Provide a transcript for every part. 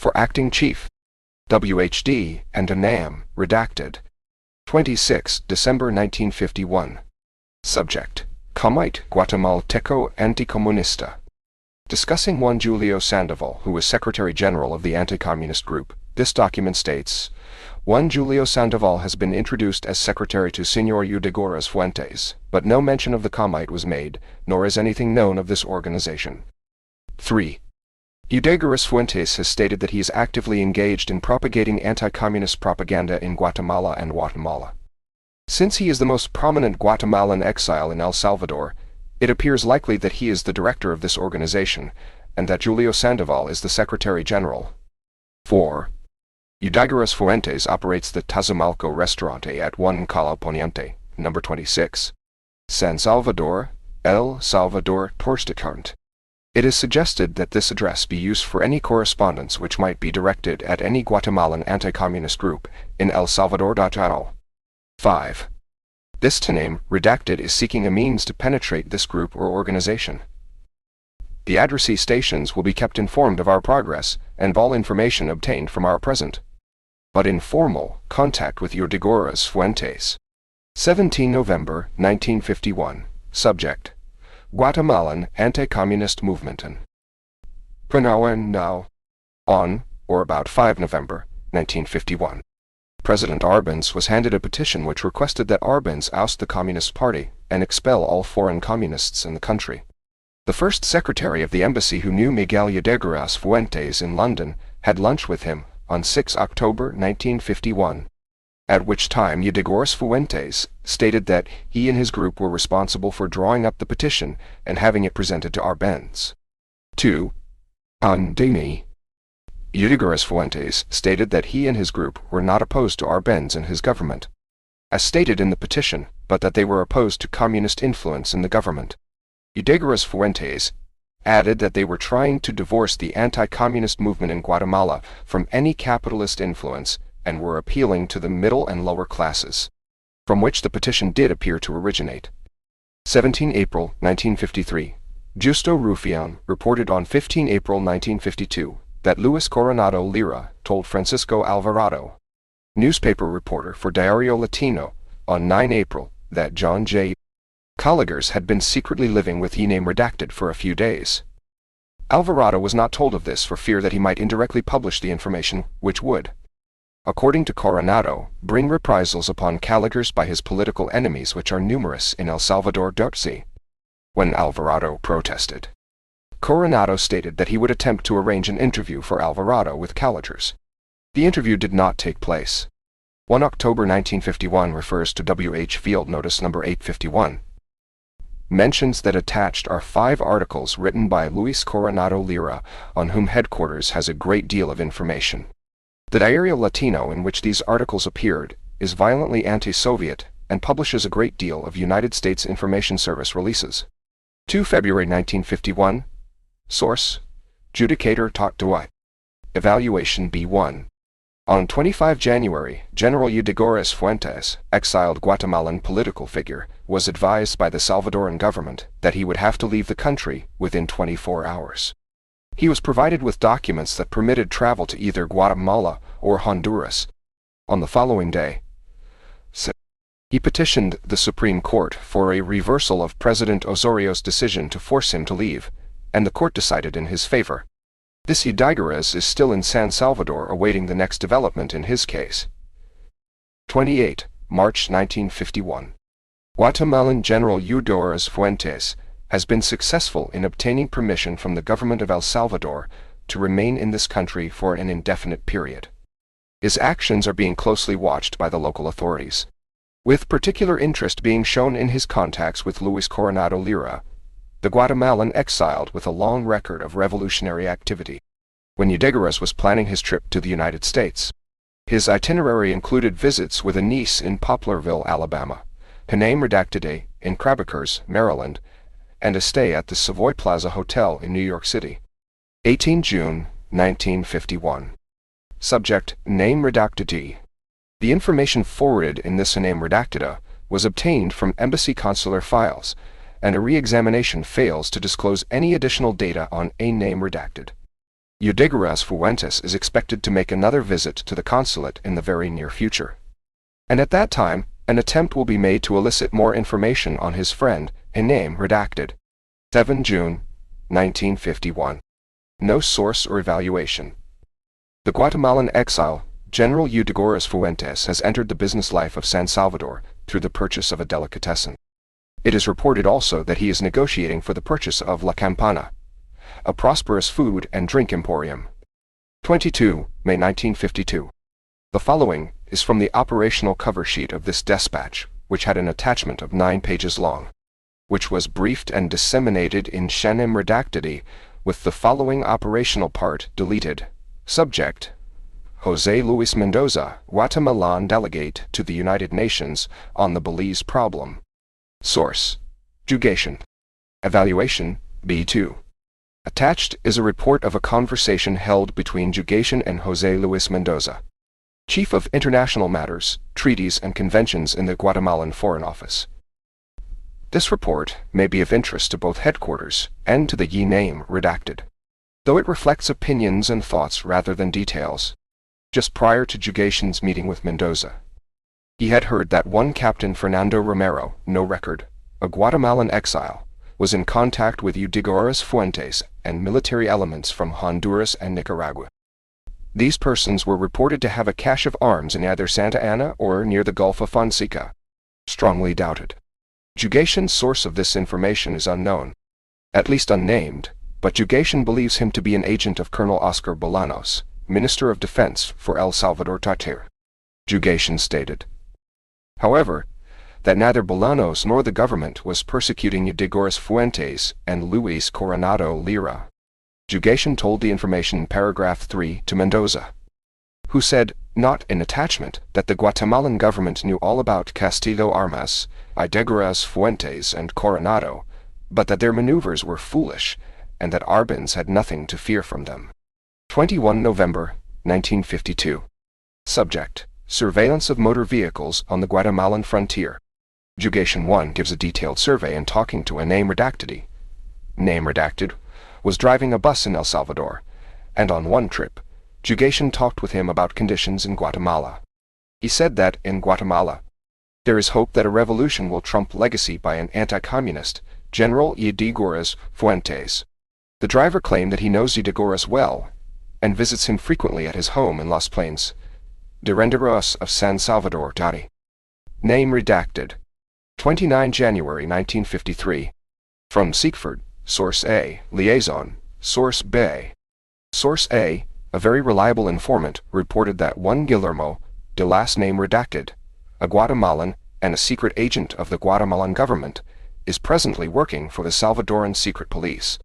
For Acting Chief, WHD and ANAM, redacted. 26 December 1951. Subject: Comite Guatemalteco Anticomunista. Discussing one Julio Sandoval, who was Secretary General of the Anti-Communist Group, this document states, one Julio Sandoval has been introduced as secretary to Señor Ydigoras Fuentes, but no mention of the Comite was made, nor is anything known of this organization. 3. Ydigoras Fuentes has stated that he is actively engaged in propagating anti-communist propaganda in Guatemala and Guatemala. Since he is the most prominent Guatemalan exile in El Salvador, it appears likely that he is the director of this organization, and that Julio Sandoval is the Secretary General. 4. Ydigoras Fuentes operates the Tazamalco Restaurante at 1 Cala Poniente, number 26, San Salvador, El Salvador, Torstecant. It is suggested that this address be used for any correspondence which might be directed at any Guatemalan anti-communist group in El Salvador. 5. This name, redacted, is seeking a means to penetrate this group or organization. The addressee stations will be kept informed of our progress and of all information obtained from our present, but informal, contact with Ydigoras Fuentes. 17 November 1951. Subject: Guatemalan Anti-Communist Movement. Now, on or about 5 November 1951. President Arbenz was handed a petition which requested that Arbenz oust the Communist Party and expel all foreign communists in the country. The first secretary of the embassy, who knew Miguel Ydigoras Fuentes in London, had lunch with him on 6 October 1951, at which time Ydigoras Fuentes stated that he and his group were responsible for drawing up the petition and having it presented to Arbenz. 2. On Demi, Ydigoras Fuentes stated that he and his group were not opposed to Arbenz and his government, as stated in the petition, but that they were opposed to communist influence in the government. Ydigoras Fuentes added that they were trying to divorce the anti-communist movement in Guatemala from any capitalist influence and were appealing to the middle and lower classes, from which the petition did appear to originate. 17 April 1953. Justo Rufián reported on 15 April 1952 that Luis Coronado Lira told Francisco Alvarado, newspaper reporter for Diario Latino, on 9 April, that John J. Colligers had been secretly living with name redacted for a few days. Alvarado was not told of this for fear that he might indirectly publish the information, which would, according to Coronado, bring reprisals upon Colligers by his political enemies, which are numerous in El Salvador. When Alvarado protested, Coronado stated that he would attempt to arrange an interview for Alvarado with Colligers. The interview did not take place. 1 October 1951 refers to WH Field Notice number 851. Mentions that attached are 5 articles written by Luis Coronado Lira, on whom headquarters has a great deal of information. The Diario Latino in which these articles appeared is violently anti-Soviet and publishes a great deal of United States Information Service releases. 2 February 1951. Source: Judicator Tot Dwight. Evaluation B1. On 25 January, General Ydigoras Fuentes, exiled Guatemalan political figure, was advised by the Salvadoran government that he would have to leave the country within 24 hours. He was provided with documents that permitted travel to either Guatemala or Honduras. On the following day, he petitioned the Supreme Court for a reversal of President Osorio's decision to force him to leave, and the court decided in his favor. This Ydigoras is still in San Salvador awaiting the next development in his case. 28 March 1951. Guatemalan General Ydigoras Fuentes has been successful in obtaining permission from the government of El Salvador to remain in this country for an indefinite period. His actions are being closely watched by the local authorities, with particular interest being shown in his contacts with Luis Coronado Lira, the Guatemalan exiled with a long record of revolutionary activity. When Ydigoras was planning his trip to the United States, his itinerary included visits with a niece in Poplarville, Alabama, her name redacted in Crabacres, Maryland, and a stay at the Savoy Plaza Hotel in New York City. 18 June 1951. Subject: name redacted. The information forwarded in this name redacted was obtained from embassy consular files, and a re-examination fails to disclose any additional data on a name redacted. Ydigoras Fuentes is expected to make another visit to the consulate in the very near future. And at that time, an attempt will be made to elicit more information on his friend, a name redacted. 7 June, 1951. No source or evaluation. The Guatemalan exile, General Ydigoras Fuentes, has entered the business life of San Salvador through the purchase of a delicatessen. It is reported also that he is negotiating for the purchase of La Campana, a prosperous food and drink emporium. 22 May 1952. The following is from the operational cover sheet of this dispatch, which had an attachment of 9 pages long, which was briefed and disseminated in Shenim redacted, with the following operational part deleted. Subject: José Luis Mendoza, Guatemalan delegate to the United Nations on the Belize problem. Source: Jugation. Evaluation: B2. Attached is a report of a conversation held between Jugation and José Luis Mendoza, Chief of International Matters, Treaties and Conventions in the Guatemalan Foreign Office. This report may be of interest to both headquarters and to the name redacted, though it reflects opinions and thoughts rather than details. Just prior to Jugation's meeting with Mendoza, he had heard that one Captain Fernando Romero, no record, a Guatemalan exile, was in contact with Ydigoras Fuentes and military elements from Honduras and Nicaragua. These persons were reported to have a cache of arms in either Santa Ana or near the Gulf of Fonseca. Strongly doubted. Jugation's source of this information is unknown, at least unnamed, but Jugation believes him to be an agent of Colonel Oscar Bolanos, Minister of Defense for El Salvador Tartar. Jugation stated, however, that neither Bolanos nor the government was persecuting Ydigoras Fuentes and Luis Coronado Lira. Jugation told the information in paragraph 3 to Mendoza, who said, not in attachment, that the Guatemalan government knew all about Castillo Armas, Ydigoras Fuentes and Coronado, but that their maneuvers were foolish, and that Arbenz had nothing to fear from them. 21 November, 1952. Subject: Surveillance of motor vehicles on the Guatemalan frontier. Jugation 1 gives a detailed survey and talking to a name redacted. Name redacted was driving a bus in El Salvador, and on one trip, Jugation talked with him about conditions in Guatemala. He said that, in Guatemala, there is hope that a revolution will trump legacy by an anti-communist, General Ydigoras Fuentes. The driver claimed that he knows Ydigoras well, and visits him frequently at his home in Las Plains, de Renderos of San Salvador, Dari. Name redacted. 29 January 1953. From Siegfried, Source A, Liaison, Source B. Source A, a very reliable informant, reported that one Guillermo, de last name redacted, a Guatemalan and a secret agent of the Guatemalan government, is presently working for the Salvadoran secret police.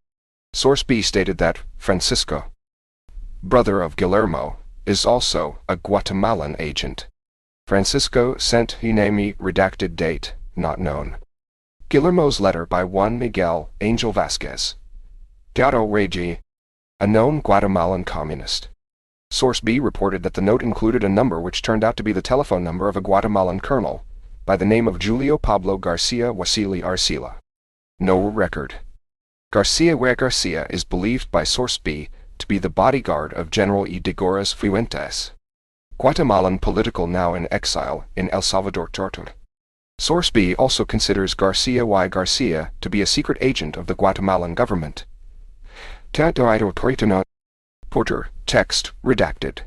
Source B stated that Francisco, brother of Guillermo, is also a Guatemalan agent. Francisco sent name redacted date, not known. Guillermo's letter by one Miguel Angel Vasquez. Teatro Regi, a known Guatemalan communist. Source B reported that the note included a number which turned out to be the telephone number of a Guatemalan colonel, by the name of Julio Pablo Garcia Wasili Arcila. No record. Garcia is believed by Source B to be the bodyguard of General Ydigoras Fuentes, Guatemalan political now in exile in El Salvador Tartar. Source B also considers Garcia to be a secret agent of the Guatemalan government. Porter, text redacted.